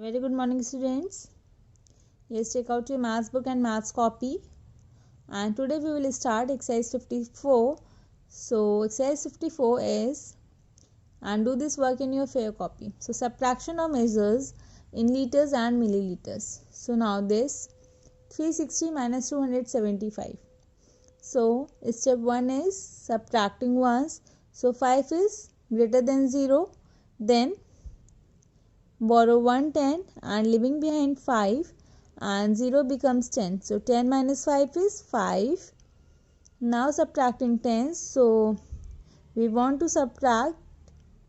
Very good morning, students. Yes, take out your maths book and maths copy. And today we will start exercise 54. So, exercise 54 is, and do this work in your fair copy. So, subtraction of measures in liters and milliliters. So, now this 360 minus 275. So, step 1 is subtracting ones. So, 5 is greater than 0. Then borrow 110 and leaving behind 5 and 0 becomes 10. So 10 minus 5 is 5. Now subtracting 10. So we want to subtract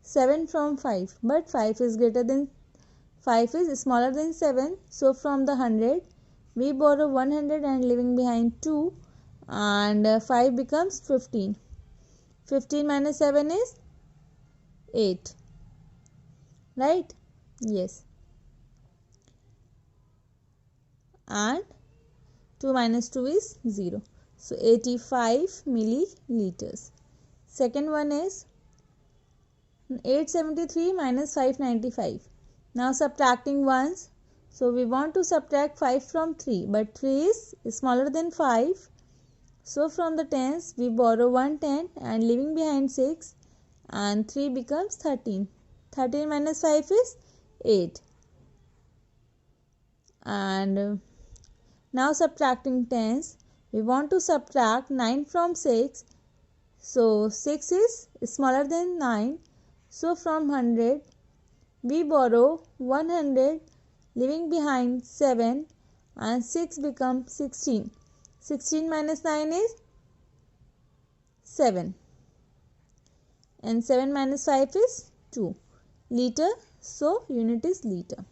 7 from 5, but 5 is greater than 5 is smaller than 7. So from the 100 we borrow 100 and leaving behind 2 and 5 becomes 15. 15 minus 7 is 8. Right? Yes. And 2 minus 2 is 0. So 85 milliliters. Second one is 873 minus 595. Now subtracting ones. So we want to subtract 5 from 3, but 3 is smaller than 5. So from the tens we borrow 110 and leaving behind 6 and 3 becomes 13. 13 minus 5 is 8. And now subtracting tens, we want to subtract 9 from 6. So 6 is smaller than 9. So from 100, we borrow 100, leaving behind 7 and 6 becomes 16. 16 minus 9 is 7. And 7 minus 5 is 2. Liter, so unit is liter.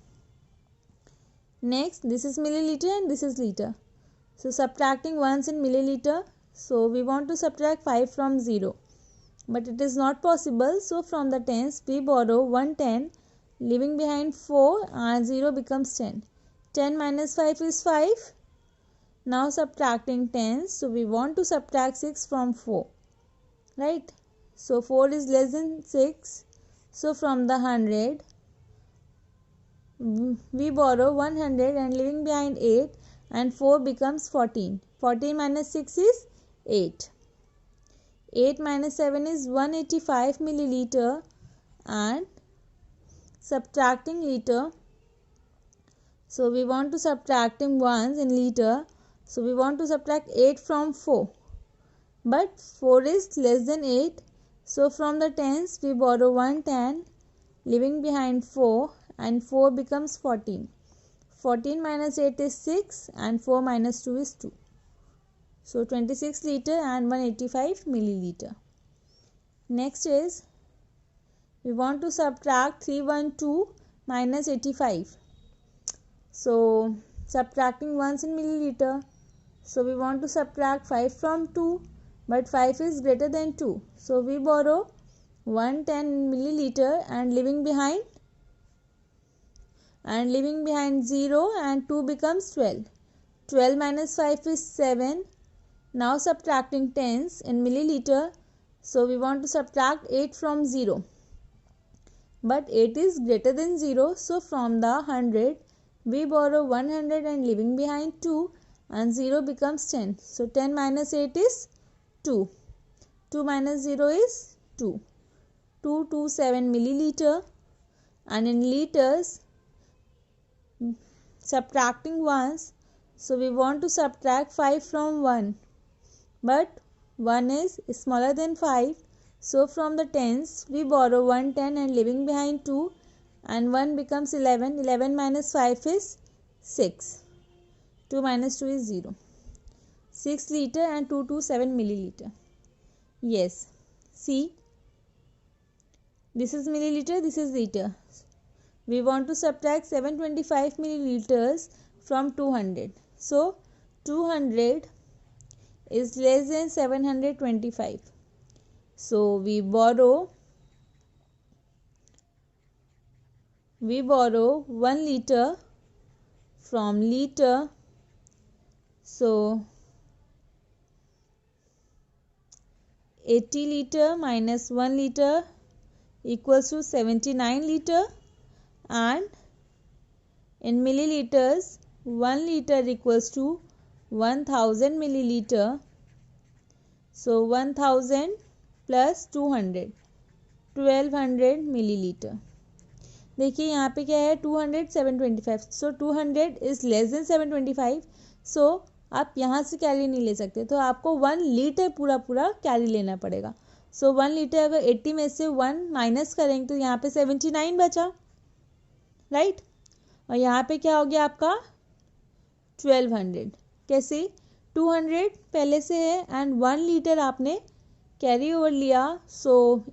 Next, this is milliliter and this is liter. So subtracting ones in milliliter. So we want to subtract 5 from 0. But it is not possible. So from the tens we borrow 110, leaving behind 4 and 0 becomes 10. 10 minus 5 is 5. Now subtracting tens. So we want to subtract 6 from 4. Right? So 4 is less than 6. So from the 100 we borrow 100 and leaving behind 8 and 4 becomes 14. 14 minus 6 is 8. 8 minus 7 is 185 milliliter and subtracting liter. So we want to subtracting ones in liter. So we want to subtract 8 from 4. But 4 is less than 8. So from the tens we borrow 110, leaving behind 4 and 4 becomes 14. 14 minus 8 is 6 and 4 minus 2 is 2. So 26 liter and 185 milliliter. Next is, we want to subtract 312 minus 85. So subtracting ones in milliliter. So we want to subtract 5 from 2, but 5 is greater than 2. So we borrow 110 milliliter and leaving behind 0 and 2 becomes 12. 12 minus 5 is 7. Now subtracting tens in milliliter. So we want to subtract 8 from 0. But 8 is greater than 0. So from the 100 we borrow 100 and leaving behind 2 and 0 becomes 10. So 10 minus 8 is 2. 2 minus 0 is 2. 227 milliliter. And in liters, subtracting ones. So we want to subtract 5 from 1. But 1 is smaller than 5. So from the tens we borrow 110 and leaving behind 2 and 1 becomes 11. 11 minus 5 is 6. 2 minus 2 is 0. 6 liter and 227 milliliter. Yes. See. This is milliliter, this is liter. We want to subtract 725 milliliters from 200. So 200 is less than 725. So we borrow 1 liter from liter. So 80 liter minus 1 liter equals to 79 liter and in milliliters, 1 liter equals to 1000 milliliter. So 1000 plus 200, 1200 milliliter. देखिए यहाँ पे क्या है 200 725, सो 200 is less than 725, सो आप यहाँ से carry नहीं ले सकते, तो आपको 1 लीटर पूरा कैरी लेना पड़ेगा. सो 1 लीटर अगर 80 में से 1 माइनस करेंगे तो यहाँ पे 79 बचा, राइट. और यहाँ पे क्या हो गया आपका 1200. कैसे 200 पहले से है एंड 1 लीटर आपने कैरी ओवर लिया. सो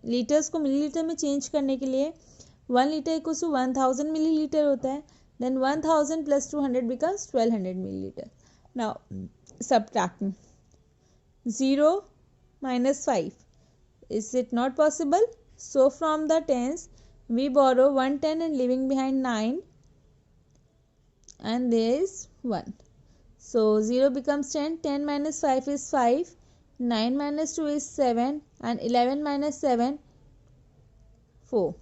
लीटर्स को मिलीलीटर में चेंज करने के लिए 1 लीटर इक्वल्स टू 1000 मिलीलीटर होता है. Then 1000 plus 200 becomes 1200 millilitre. Now subtracting 0 minus 5. Is it not possible? So from the tens we borrow 1 10 and leaving behind 9 and there is 1. So 0 becomes 10, 10 minus 5 is 5, 9 minus 2 is 7 and 11 minus 7 4.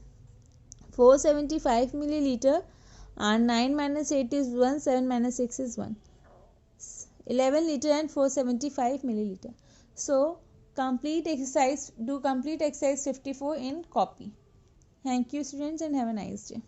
475 milliliter and 9 minus 8 is 1, 7 minus 6 is 1. 11 liter and 475 milliliter. So complete exercise 54 in copy. Thank you students and have a nice day.